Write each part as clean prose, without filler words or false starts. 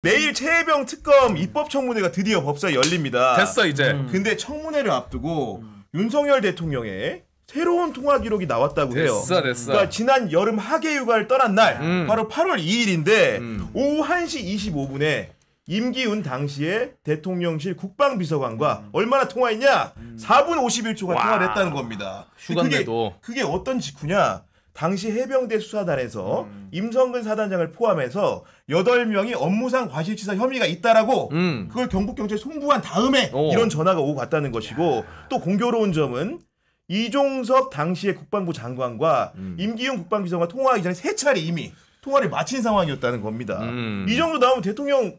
내일 최혜병 특검 입법청문회가 드디어 법사에 열립니다. 됐어 이제. 근데 청문회를 앞두고 윤석열 대통령의 새로운 통화 기록이 나왔다고 해요. 됐어. 그러니까 지난 여름 하계휴가를 떠난 날 바로 8월 2일인데 오후 1시 25분에 임기훈 당시에 대통령실 국방비서관과 얼마나 통화했냐? 4분 51초가 통화를 했다는 겁니다. 휴관데도. 그게 어떤 직후냐? 당시 해병대 수사단에서 임성근 사단장을 포함해서 8명이 업무상 과실치사 혐의가 있다라고 그걸 경북경찰에 송부한 다음에 이런 전화가 오고 갔다는 것이고, 또 공교로운 점은 이종섭 당시의 국방부 장관과 임기훈 국방비서관 통화하기 전에 3차례 이미 통화를 마친 상황이었다는 겁니다. 이 정도 나오면 대통령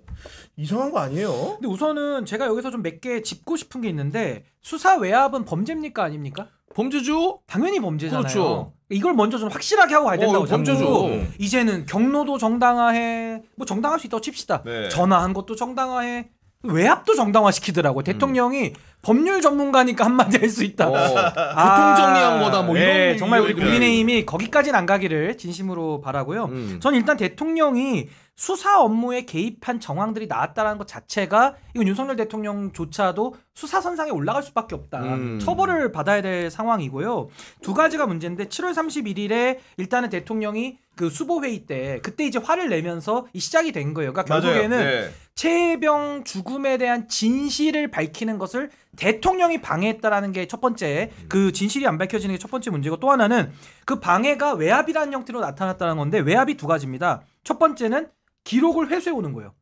이상한 거 아니에요? 근데 우선은 제가 여기서 좀 몇 개 짚고 싶은 게 있는데, 수사 외압은 범죄입니까 아닙니까? 범죄죠? 당연히 범죄잖아요. 그렇죠. 이걸 먼저 좀 확실하게 하고 가야 된다고. 범죄죠. 이제는 경로도 정당화해. 뭐 정당할 수 있다고 칩시다. 네. 전화한 것도 정당화해. 외압도 정당화시키더라고. 대통령이 법률 전문가니까 한마디 할 수 있다. 교통 정리한 거다 뭐 이런. 정말 우리 국민의힘이 거기까지는 안 가기를 진심으로 바라고요. 전 일단 대통령이 수사 업무에 개입한 정황들이 나왔다는 것 자체가 이건 윤석열 대통령조차도 수사선상에 올라갈 수밖에 없다. 처벌을 받아야 될 상황이고요. 두 가지가 문제인데, 7월 31일에 일단은 대통령이 그 수보회의 때 그때 이제 화를 내면서 시작이 된 거예요. 그러니까 결국에는 최혜병 죽음에 대한 진실을 밝히는 것을 대통령이 방해했다라는 게 첫 번째, 그 진실이 안 밝혀지는 게 첫 번째 문제고, 또 하나는 그 방해가 외압이라는 형태로 나타났다는 건데, 외압이 두 가지입니다. 첫 번째는 기록을 회수해 오는 거예요.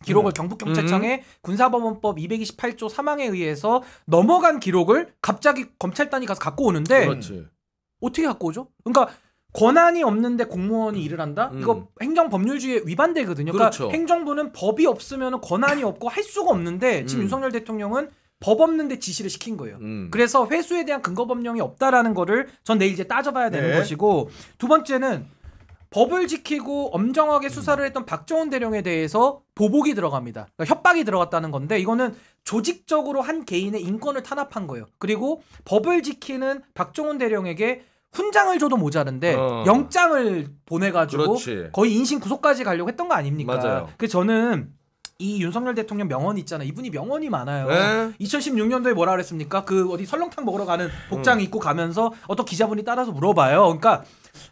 기록을 경북경찰청의 군사법원법 228조 3항에 의해서 넘어간 기록을 갑자기 검찰단이 가서 갖고 오는데, 그렇지. 어떻게 갖고 오죠? 그러니까 권한이 없는데 공무원이 일을 한다? 이거 행정법률주의에 위반되거든요. 그러니까 그렇죠. 행정부는 법이 없으면 권한이 없고 할 수가 없는데, 지금 윤석열 대통령은 법 없는데 지시를 시킨 거예요. 그래서 회수에 대한 근거법령이 없다라는 거를 전 내일 이제 따져봐야 되는 것이고, 두 번째는 법을 지키고 엄정하게 수사를 했던 박정훈 대령에 대해서 보복이 들어갑니다. 그러니까 협박이 들어갔다는 건데, 이거는 조직적으로 한 개인의 인권을 탄압한 거예요. 그리고 법을 지키는 박정훈 대령에게 훈장을 줘도 모자른데 영장을 보내가지고 그렇지. 거의 인신 구속까지 가려고 했던 거 아닙니까? 맞아요. 그래서 저는 이 윤석열 대통령 명언 있잖아요. 이분이 명언이 많아요. 네? 2016년도에 뭐라 그랬습니까? 그 어디 설렁탕 먹으러 가는 복장 입고 가면서 어떤 기자분이 따라서 물어봐요. 그러니까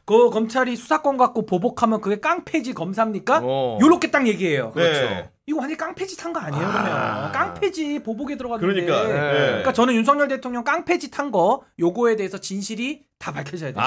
그 검찰이 수사권 갖고 보복하면 그게 깡패지 검사입니까? 요렇게 딱 얘기해요. 그렇죠. 이거 완전 깡패짓 한 거 아니에요? 그러면 깡패지 보복에 들어갔는데. 그러니까 저는 윤석열 대통령 깡패짓 한 거 요거에 대해서 진실이 다 밝혀져야 돼요.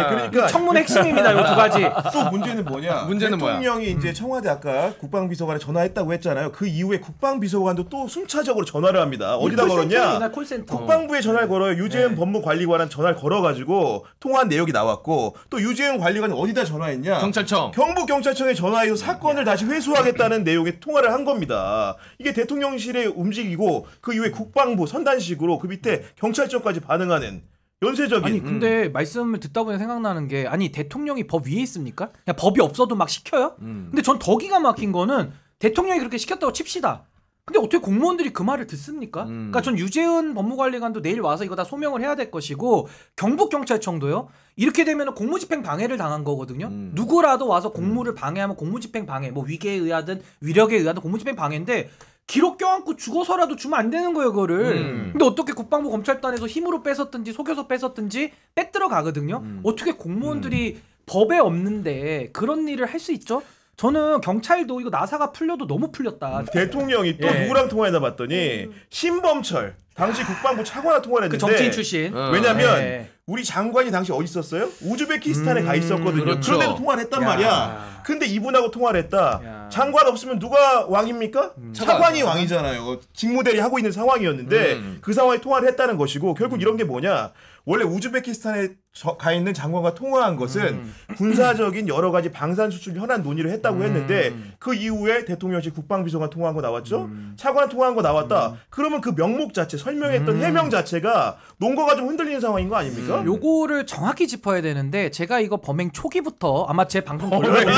그러니까 청문 핵심입니다. 요 두 가지. 또 문제는 뭐냐? 문제는 대통령이 이제 청와대 아까 국방비서관에 전화했다고 했잖아요. 그 이후에 국방비서관도 또 순차적으로 전화를 합니다. 어디다 걸었냐? 콜센터. 국방부에 전화를 걸어요. 유재현 법무관리관한 전화를 걸어가지고 통화한 내역이 나왔고, 또 유재현 관리관이 어디다 전화했냐? 경찰청. 경북경찰청에 전화해서 사건을 다시 회수하겠다는 내용의 통화를 한 겁니다. 이게 대통령실에 움직이고 그 이후에 국방부 선단식으로 그 밑에 경찰청까지 반응하는 연쇄적인. 아니 근데 말씀을 듣다 보니 생각나는 게, 아니 대통령이 법 위에 있습니까? 그냥 법이 없어도 막 시켜요? 근데 전 더 기가 막힌 거는, 대통령이 그렇게 시켰다고 칩시다. 근데 어떻게 공무원들이 그 말을 듣습니까? 그러니까 전 유재은 법무관리관도 내일 와서 이거 다 소명을 해야 될 것이고, 경북경찰청도요. 이렇게 되면 공무집행 방해를 당한 거거든요. 누구라도 와서 공무를 방해하면 공무집행 방해, 뭐 위계에 의하든 위력에 의하든 공무집행 방해인데, 기록 껴안고 죽어서라도 주면 안 되는 거예요, 그거를. 근데 어떻게 국방부 검찰단에서 힘으로 뺏었든지 속여서 뺏었든지 뺏 들어가거든요. 어떻게 공무원들이 법에 없는데 그런 일을 할 수 있죠? 저는 경찰도 이거 나사가 풀려도 너무 풀렸다. 대통령이 또 누구랑 통화했나 봤더니 신범철 당시 국방부 차관과 통화를 했는데, 그 정치인 출신. 왜냐면 우리 장관이 당시 어디 있었어요? 우즈베키스탄에 가 있었거든요. 그렇죠. 그런데도 통화를 했단 말이야. 근데 이분하고 통화를 했다. 장관 없으면 누가 왕입니까? 차관이 왕이잖아요. 직무대리 하고 있는 상황이었는데 그 상황에 통화를 했다는 것이고, 결국 이런 게 뭐냐? 원래 우즈베키스탄에 가 있는 장관과 통화한 것은 군사적인 여러 가지 방산 수출 현안 논의를 했다고 했는데, 그 이후에 대통령실 국방비서관 통화한 거 나왔죠? 차관 통화한 거 나왔다. 그러면 그 명목 자체, 설명했던 해명 자체가 논거가 좀 흔들리는 상황인 거 아닙니까? 요거를 정확히 짚어야 되는데, 제가 이거 범행 초기부터 아마 제 방송 보려면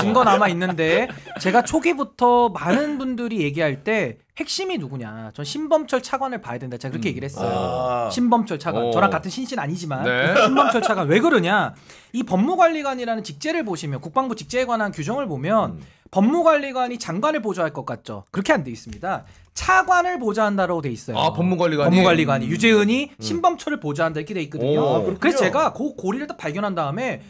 증거 남아 있는데 제가 초기부터 많은 분들이 얘기할 때 핵심이 누구냐? 전 신범철 차관을 봐야 된다. 제가 그렇게 얘기를 했어요. 신범철 차관. 저랑 같은 신신 아니지만 네. 신범철 차관. 왜 그러냐? 이 법무관리관이라는 직제를 보시면 국방부 직제에 관한 규정을 보면 법무관리관이 장관을 보좌할 것 같죠? 그렇게 안 돼 있습니다. 차관을 보좌한다라고 돼 있어요. 아, 법무관리관이? 법무관리관이 유재은이 신범철을 보좌한다 이렇게 돼 있거든요. 그래서 그렇군요. 제가 그 고리를 딱 발견한 다음에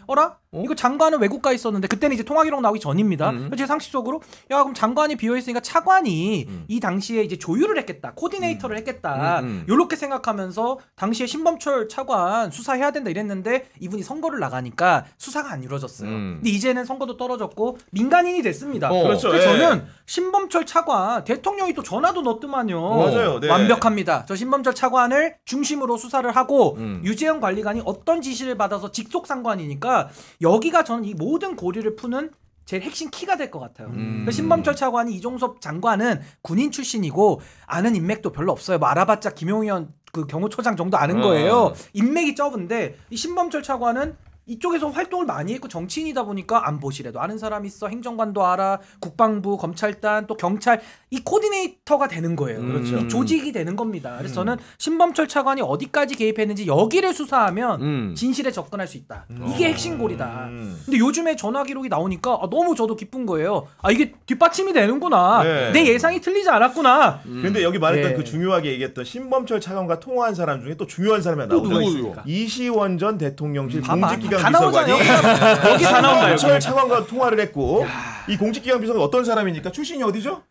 이거 장관은 외국가 있었는데 그때는 이제 통화기록 나오기 전입니다. 그래서 제 상식적으로 야 그럼 장관이 비어 있으니까 차관이 이 당시에 이제 조율을 했겠다, 코디네이터를 했겠다, 요렇게 생각하면서 당시에 신범철 차관 수사해야 된다 이랬는데 이분이 선거를 나가니까 수사가 안 이루어졌어요. 근데 이제는 선거도 떨어졌고 민간인이 됐습니다. 그렇죠. 그래서 예. 저는 신범철 차관 대통령이 또 전화도 넣었더만요. 맞아요. 네. 완벽합니다. 저 신범철 차관을 중심으로 수사를 하고 유재현 관리관이 어떤 지시를 받아서 직속 상관이니까 여기가 저는 이 모든 고리를 푸는 제일 핵심 키가 될 것 같아요. 신범철 차관이 이종섭 장관은 군인 출신이고 아는 인맥도 별로 없어요. 뭐 알아봤자 김용현 그 경호처장 정도 아는 거예요. 인맥이 적은데 이 신범철 차관은 이쪽에서 활동을 많이 했고 정치인이다 보니까 안보실에도 아는 사람이 있어, 행정관도 알아, 국방부, 검찰단, 또 경찰, 이 코디네이터가 되는 거예요. 그렇죠. 이 조직이 되는 겁니다. 그래서 저는 신범철 차관이 어디까지 개입했는지 여기를 수사하면 진실에 접근할 수 있다. 이게 핵심 고리다. 근데 요즘에 전화 기록이 나오니까 너무 저도 기쁜 거예요. 아 이게 뒷받침이 되는구나. 네. 내 예상이 틀리지 않았구나. 근데 여기 말했던 네. 그 중요하게 얘기했던 신범철 차관과 통화한 사람 중에 또 중요한 사람이 하나 또 누가 나오죠. 있습니까? 이시원 전 대통령실 봐봐. 공직기강 다 나오잖아요. 비서관이 여기 다 나온다. 신범철 여기. 차관과 통화를 했고 이 공직기강 비서관 어떤 사람입니까? 출신이 어디죠?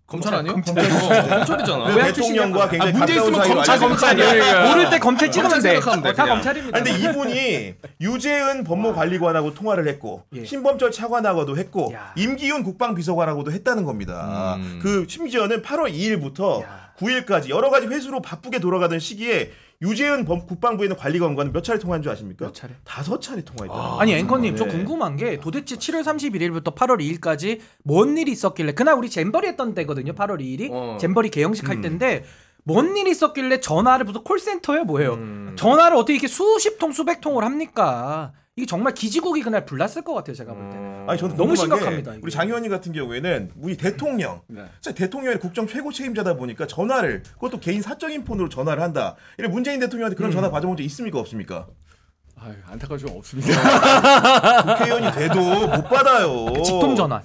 검찰 아니요? 검찰. 검찰이잖아. 그 대통령과 굉장히 문제 가까운 있으면 사이로 검찰, 알려져 검찰이야. 있잖아요. 모를 때 검찰 찍으면 검찰 돼. 생각하면 돼, 다 그냥. 검찰입니다. 근데 이분이 유재은 법무관리관하고 통화를 했고 예. 신범철 차관하고도 했고 야. 임기훈 국방비서관하고도 했다는 겁니다. 그 심지어는 8월 2일부터 야. 9일까지 여러 가지 회수로 바쁘게 돌아가던 시기에 유재은 국방부에 있는 관리관과는 몇 차례 통화한 줄 아십니까? 몇 차례? 5차례 통화했더라고요. 아니 앵커님 저 네. 궁금한 게 도대체 7월 31일부터 8월 2일까지 뭔 일이 있었길래 그날 우리 잼버리 했던 때거든요. 8월 2일이 잼버리 개영식 할 때인데 뭔 일이 있었길래 전화를 무슨 콜센터예요 뭐예요. 전화를 어떻게 이렇게 수십 통 수백 통을 합니까? 이게 정말 기지국이 그날 불났을 것 같아요. 제가 볼 때는. 아니 저는 너무 궁금한 게 심각합니다, 이게. 우리 장 의원님 같은 경우에는 우리 대통령, 진짜 대통령이 국정 최고 책임자다 보니까 전화를 그것도 개인 사적인 폰으로 전화를 한다. 이런 문재인 대통령한테 그런 전화 받아본 적 있습니까 없습니까? 아유, 안타까울 수 없습니다. 국회의원이 돼도 못 받아요. 직통 전화.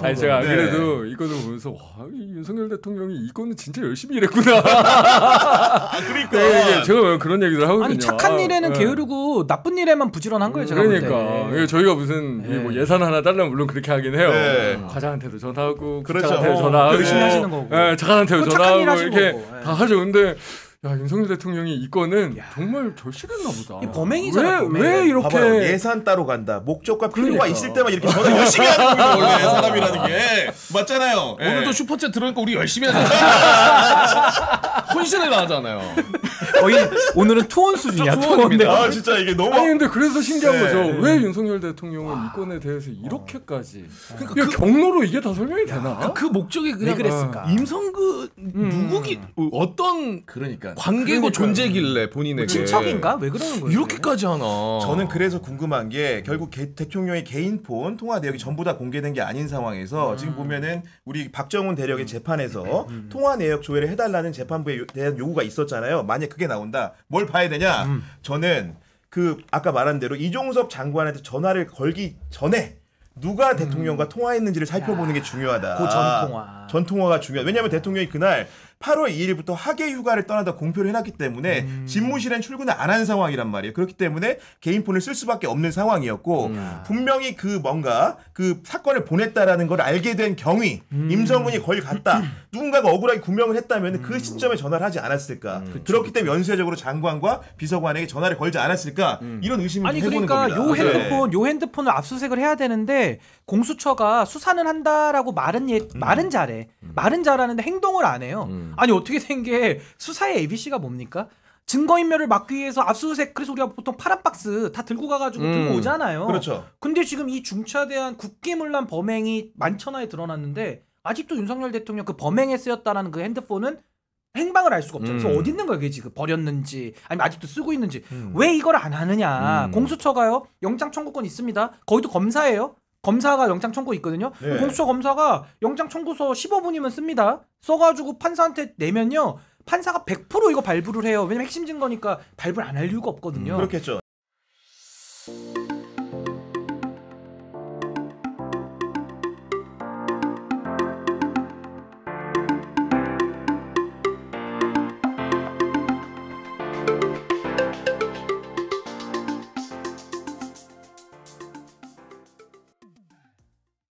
아니 제가 안 네. 그래도 이거를 보면서 와, 이 윤석열 대통령이 이거는 진짜 열심히 일했구나. 그러니까 네, 제가 그런 얘기를 하거든요. 아니 착한 일에는 네. 게으르고 나쁜 일에만 부지런한 거예요. 제가 볼 때. 그러니까 이게 저희가 무슨 네. 뭐 예산 하나 달라면 물론 그렇게 하긴 해요. 네. 과장한테도 전화하고 그렇죠. 부장한테도 전화하고 열심히 하시는 거고. 네, 작가한테도 그거 착한 일 전화하고 하신 이렇게 거고. 네. 다 하죠. 근데 야 윤석열 대통령이 이거는 정말 절실했나 보다. 이 범행이잖아, 범행. 왜 이렇게 봐봐요. 예산 따로 간다. 목적과 필요가 그러니까. 있을 때만 이렇게 전화 열심히 하는 거예요. 원래 사람이라는 게 맞잖아요. 오늘도 슈퍼챗 들어오니까 우리 열심히 하잖아. 혼신을 다하잖아요. 거의 오늘은 투혼 수준이야. 투혼입니다. 투혼인데. 아 진짜 이게 너무 아니 근데 그래서 신기한 네. 거죠. 왜 윤석열 대통령은 이 건에 대해서 이렇게까지 그러니까 경로로 이게 다 설명이 되나? 그 목적이 그냥 왜 그랬을까? 임성근 누구기 어떤 그러니까 관계고 존재길래 본인에게 친척인가? 왜 그러는 거예요? 이렇게까지 하나? 저는 그래서 궁금한 게 결국 대통령의 개인 폰 통화 내역이 전부 다 공개된 게 아닌 상황에서 지금 보면은 우리 박정훈 대령의 재판에서 통화 내역 조회를 해달라는 재판부에 대한 요구가 있었잖아요. 만약 그게 나온다, 뭘 봐야 되냐? 저는 그 아까 말한 대로 이종섭 장관한테 전화를 걸기 전에 누가 대통령과 통화했는지를 살펴보는 게 중요하다. 그 전통화. 전통화가 중요하다. 왜냐하면 대통령이 그날 8월 2일부터 학예 휴가를 떠나다 공표를 해놨기 때문에 집무실엔 출근을 안 한 상황이란 말이에요. 그렇기 때문에 개인폰을 쓸 수밖에 없는 상황이었고 분명히 그 뭔가 그 사건을 보냈다라는 걸 알게 된 경위 임성근이 거길 갔다. 누군가가 억울하게 구명을 했다면 그 시점에 전화를 하지 않았을까. 그렇기 때문에 연쇄적으로 장관과 비서관에게 전화를 걸지 않았을까. 이런 의심을 아니 해보는 그러니까 겁니다. 요 핸드폰을 압수수색을 해야 되는데 공수처가 수사는 한다라고 말은 잘해. 말은 잘하는데 행동을 안 해요. 아니 어떻게 된 게 수사의 ABC가 뭡니까? 증거인멸을 막기 위해서 압수수색, 그래서 우리가 보통 파란 박스 다 들고 가가지고 들고 오잖아요. 그렇죠. 근데 지금 이 중차대한 국기문란 범행이 만천하에 드러났는데 아직도 윤석열 대통령 그 범행에 쓰였다라는 그 핸드폰은 행방을 알 수가 없잖아요. 그래서 어디 있는 거예요? 그게 지금 버렸는지 아니면 아직도 쓰고 있는지 왜 이걸 안 하느냐? 공수처가요 영장 청구권 있습니다. 거기도 검사예요. 검사가 영장 청구 있거든요. 네. 공수처 검사가 영장 청구서 15분이면 씁니다. 써가지고 판사한테 내면요. 판사가 100% 이거 발부를 해요. 왜냐면 핵심 증거니까 발부를 안 할 이유가 없거든요. 그렇겠죠.